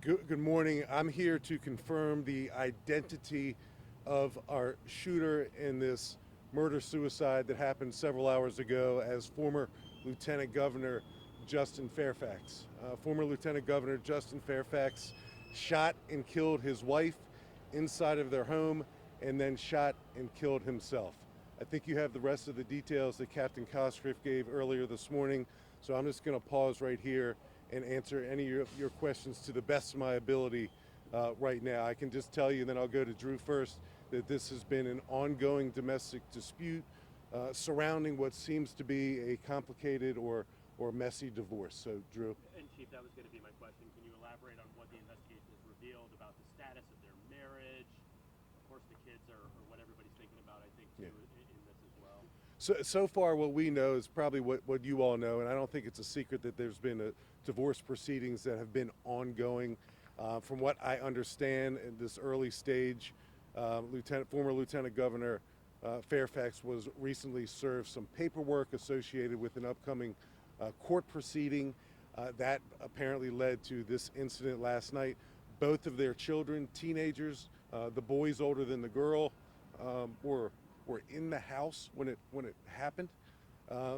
Good morning. I'm here to confirm the identity of our shooter in this murder-suicide that happened several hours ago as former Lieutenant Governor Justin Fairfax. Former Lieutenant Governor Justin Fairfax shot and killed his wife inside of their home and then shot and killed himself. I think you have the rest of the details that Captain Cosgriff gave earlier this morning, so I'm just going to pause right here and answer any of your questions to the best of my ability right now. I can just tell you, and then I'll go to Drew first, that this has been an ongoing domestic dispute surrounding what seems to be a complicated or messy divorce. So, Drew. And Chief, that was going to be my question. Can you elaborate on what the investigation has revealed about the status of their marriage? Of course, the kids are what everybody's thinking about, I think, too, in this as well. So far, what we know is probably what you all know, and I don't think it's a secret that there's been a divorce proceedings that have been ongoing. From what I understand in this early stage, former Lieutenant Governor Fairfax was recently served some paperwork associated with an upcoming court proceeding that apparently led to this incident last night. Both of their children, teenagers, the boys older than the girl, were in the house when it happened.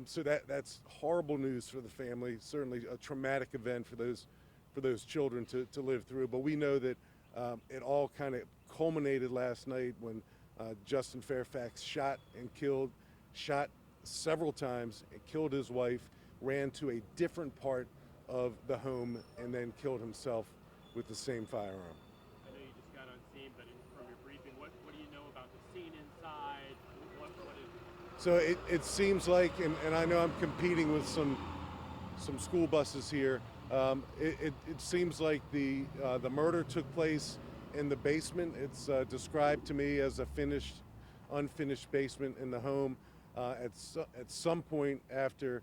So that's horrible news for the family. Certainly a traumatic event for those children to live through. But we know that it all kind of culminated last night when Justin Fairfax shot several times, and killed his wife, ran to a different part of the home, and then killed himself with the same firearm. I know you just got on scene, but from your briefing, what do you know about the scene inside? What is... So it seems like, and I know I'm competing with some school buses here. It seems like the murder took place in the basement. It's described to me as a unfinished basement in the home. At some point after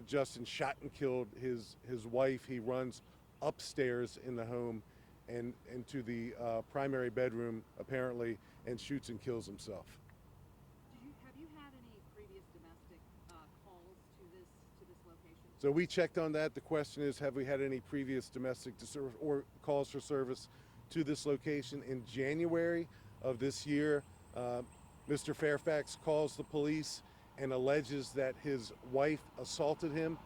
Justin shot and killed his wife, he runs upstairs in the home and into the primary bedroom apparently, and shoots and kills himself. Have you had any previous domestic calls to this location? So we checked on that. The question is, have we had any previous domestic or calls for service to this location? In January of this year, Mr. Fairfax calls the police and alleges that his wife assaulted him.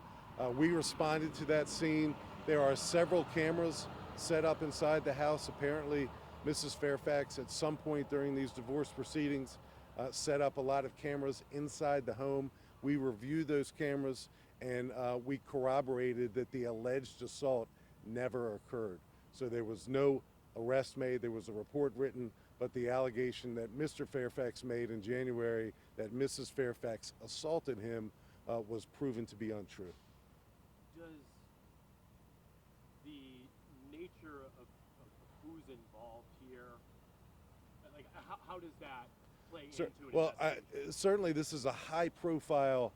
We responded to that scene. There are several cameras set up inside the house. Apparently, Mrs. Fairfax, at some point during these divorce proceedings, set up a lot of cameras inside the home. We reviewed those cameras, and we corroborated that the alleged assault never occurred. So there was no arrest made. There was a report written, but the allegation that Mr. Fairfax made in January that Mrs. Fairfax assaulted him was proven to be untrue. Does the nature of who's involved here, like how does that play into an investigation? Certainly this is a high-profile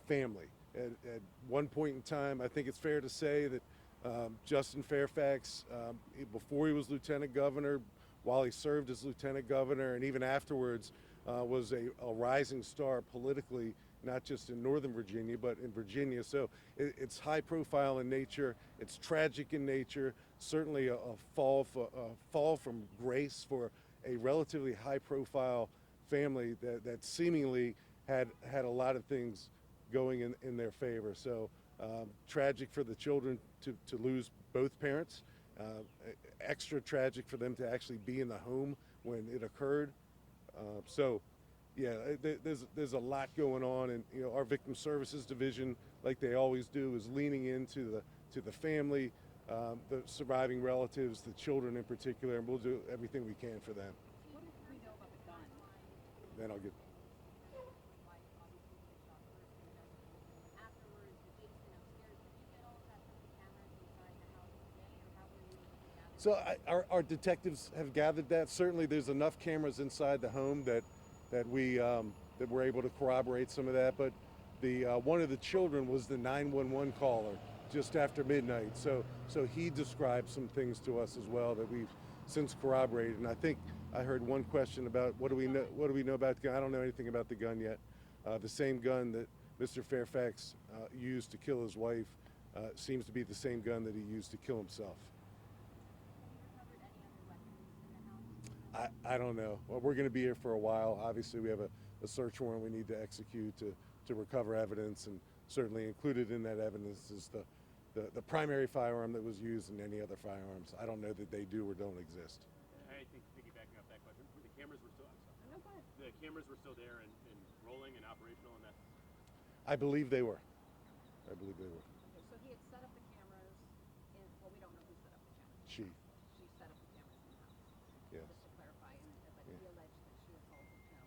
family. At one point in time, I think it's fair to say that Justin Fairfax, before he was Lieutenant Governor, while he served as Lieutenant Governor, and even afterwards, was a rising star politically, not just in Northern Virginia, but in Virginia. So it's high profile in nature. It's tragic in nature. Certainly a fall from grace for a relatively high profile family that seemingly had a lot of things going in their favor. So tragic for the children to lose both parents. Extra tragic for them to actually be in the home when it occurred. There's a lot going on, and our Victim Services Division, like they always do, is leaning into the family, the surviving relatives, the children in particular, and we'll do everything we can for them. What do we know about the gun? Then I'll get. So our detectives have gathered that. Certainly there's enough cameras inside the home that we're able to corroborate some of that. But one of the children was the 911 caller just after midnight. So he described some things to us as well that we've since corroborated. And I think I heard one question about what do we know about the gun. I don't know anything about the gun yet. The same gun that Mr. Fairfax used to kill his wife seems to be the same gun that he used to kill himself. I don't know. Well, we're going to be here for a while. Obviously, we have a search warrant we need to execute to recover evidence, and certainly included in that evidence is the primary firearm that was used and any other firearms. I don't know that they do or don't exist. I think piggybacking off that question, the cameras were still. I'm sorry. No, go ahead. The cameras were still there and rolling and operational, and that. I believe they were. I believe they were. Okay, so he had set up the cameras in, well, we don't know who set up the cameras. She. She set up the cameras in the house. Yes. Just to clarify, but he alleged that she assaulted him.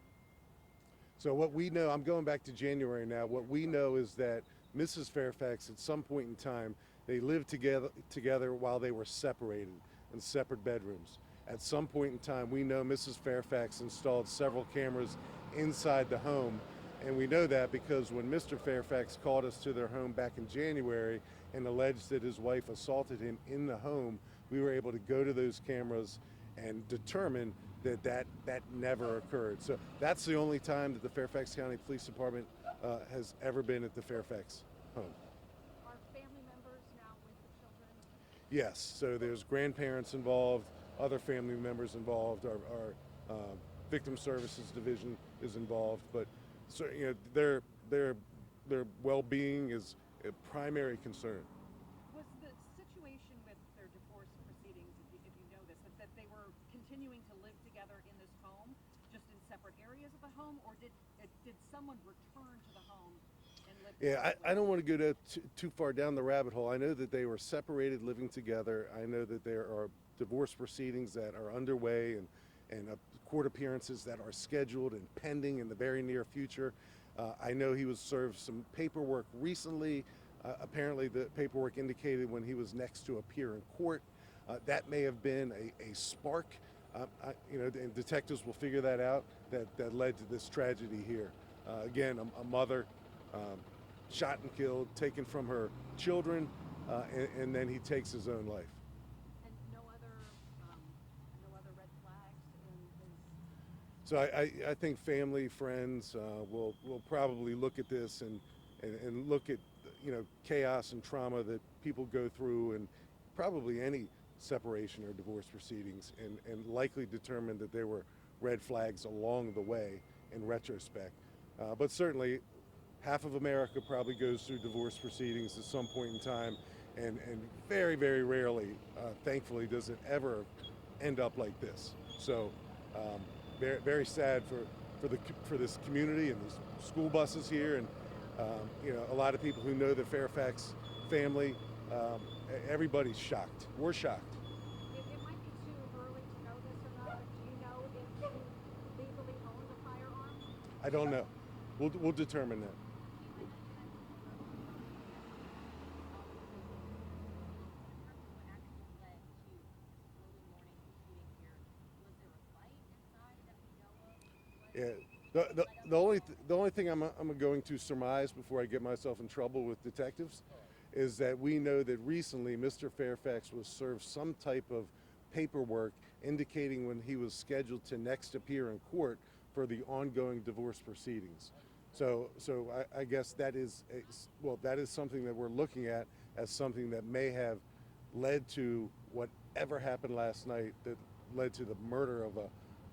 So what we know, I'm going back to January now. What we know is that Mrs. Fairfax, at some point in time, they lived together while they were separated in separate bedrooms. At some point in time, we know Mrs. Fairfax installed several cameras inside the home. And we know that because when Mr. Fairfax called us to their home back in January and alleged that his wife assaulted him in the home, we were able to go to those cameras and determine that never occurred. So that's the only time that the Fairfax County Police Department has ever been at the Fairfax home. Are family members now with the children? Yes, so there's grandparents involved, other family members involved, our victim services division is involved, but so, you know, their well-being is a primary concern. Was the situation with their divorce proceedings, if you know this, that they were continuing to live together in this home, just in separate areas of the home, or did someone return to the home and live Yeah, together? I don't want to go too far down the rabbit hole. I know that they were separated, living together. I know that there are divorce proceedings that are underway and court appearances that are scheduled and pending in the very near future. I know he was served some paperwork recently. Apparently the paperwork indicated when he was next to appear in court. That may have been a spark, you know, and detectives will figure that out, that led to this tragedy here. Again, a mother shot and killed, taken from her children, and then he takes his own life. And no other red flags in his. So I think family, friends will probably look at this and look at, you know, chaos and trauma that people go through and probably any separation or divorce proceedings, and likely determine that there were red flags along the way in retrospect. But certainly half of America probably goes through divorce proceedings at some point in time, and very, very rarely, thankfully, does it ever end up like this. So very, very sad for this community and the school buses here, and you know, a lot of people who know the Fairfax family. Everybody's shocked. We're shocked. It might be too early to know this or not, but do you know if he legally owned a firearm? I don't know. We'll determine that. Yeah. The only thing I'm going to surmise before I get myself in trouble with detectives is that we know that recently Mr. Fairfax was served some type of paperwork indicating when he was scheduled to next appear in court for the ongoing divorce proceedings. So I guess that is something that we're looking at as something that may have led to whatever happened last night, that led to the murder of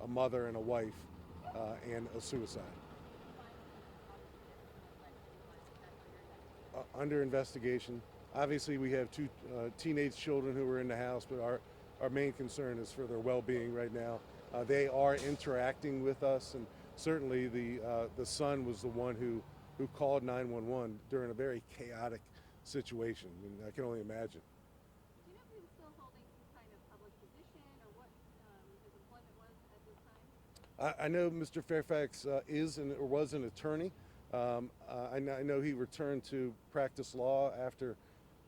a mother and a wife and a suicide. Under investigation. Obviously, we have two teenage children who were in the house, but our main concern is for their well-being right now. They are interacting with us, and certainly the son was the one who called 911 during a very chaotic situation, and I can only imagine. Do you know if he was still holding some kind of public position, or what his employment was at this time? I know Mr. Fairfax is or was an attorney. I know he returned to practice law after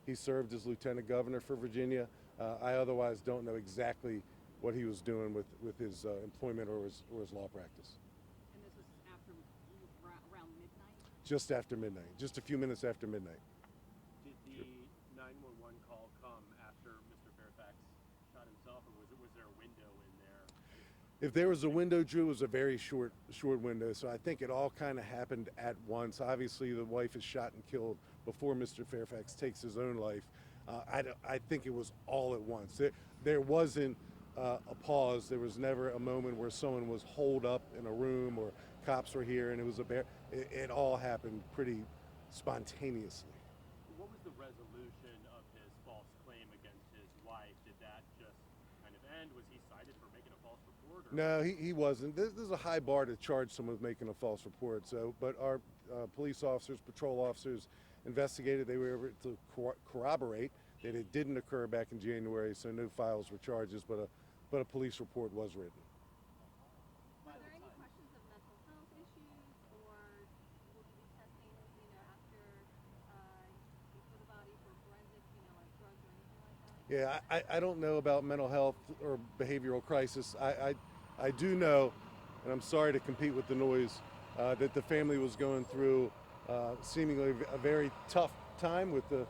he served as lieutenant governor for Virginia. I otherwise don't know exactly what he was doing with his employment or his law practice. And this was around midnight? Just after midnight, just a few minutes after midnight. Did the 911 call come after Mr. Fairfax shot himself, or was there a window in there? If there was a window, Drew, it was a very short window. So I think it all kind of happened at once. Obviously, the wife is shot and killed before Mr. Fairfax takes his own life. I think it was all at once. There wasn't a pause. There was never a moment where someone was holed up in a room or cops were here and it was a bear. It all happened pretty spontaneously. What was the resolution of his false claim against his wife? Did that just kind of end? Was he cited for making a false report? Or? No, he wasn't. There's a high bar to charge someone with making a false report. So, but our police officers, patrol officers investigated. They were able to corroborate that it didn't occur back in January, so no files or charges, but a police report was written. Are there any questions of mental health issues, or will you be testing, after for the body for forensics, like drugs or anything like that? Yeah, I don't know about mental health or behavioral crisis. I do know, and I'm sorry to compete with the noise, that the family was going through seemingly a very tough time with the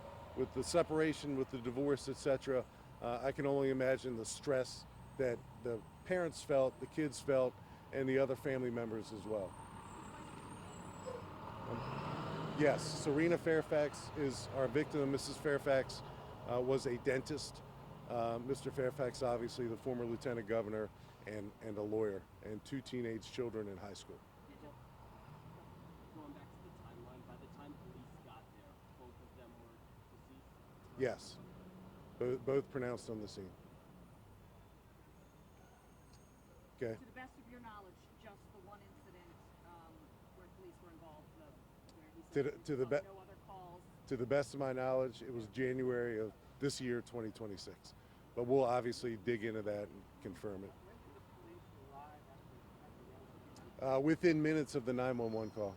separation, with the divorce, etc. I can only imagine the stress that the parents felt, the kids felt, and the other family members as well. Yes, Serena Fairfax is our victim. Mrs. Fairfax was a dentist. Mr. Fairfax, obviously, the former lieutenant governor and a lawyer, and 2 teenage children in high school. Going back to the timeline, by the time police got there, both of them were deceased? Yes, both pronounced on the scene. Okay. To the best of your knowledge, just the one incident where police were involved, where he said no other calls. To the best of my knowledge, it was January of this year, 2026. But we'll obviously dig into that and confirm it. When did the police arrive after the Within minutes of the 911 call.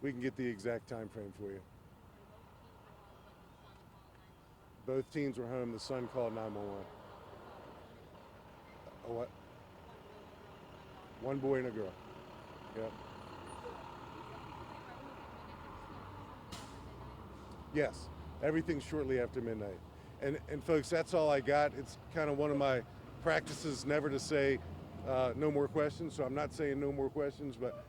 We can get the exact time frame for you. Both teams were home. The son called 911. A what? One boy and a girl. Yep. Yes. Everything shortly after midnight. And folks, that's all I got. It's kind of one of my practices never to say no more questions. So I'm not saying no more questions, but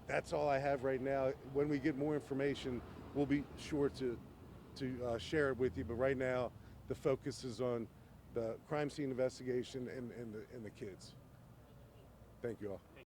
that's all I have right now. When we get more information, we'll be sure to share it with you. But right now, the focus is on the crime scene investigation and the kids. Thank you all.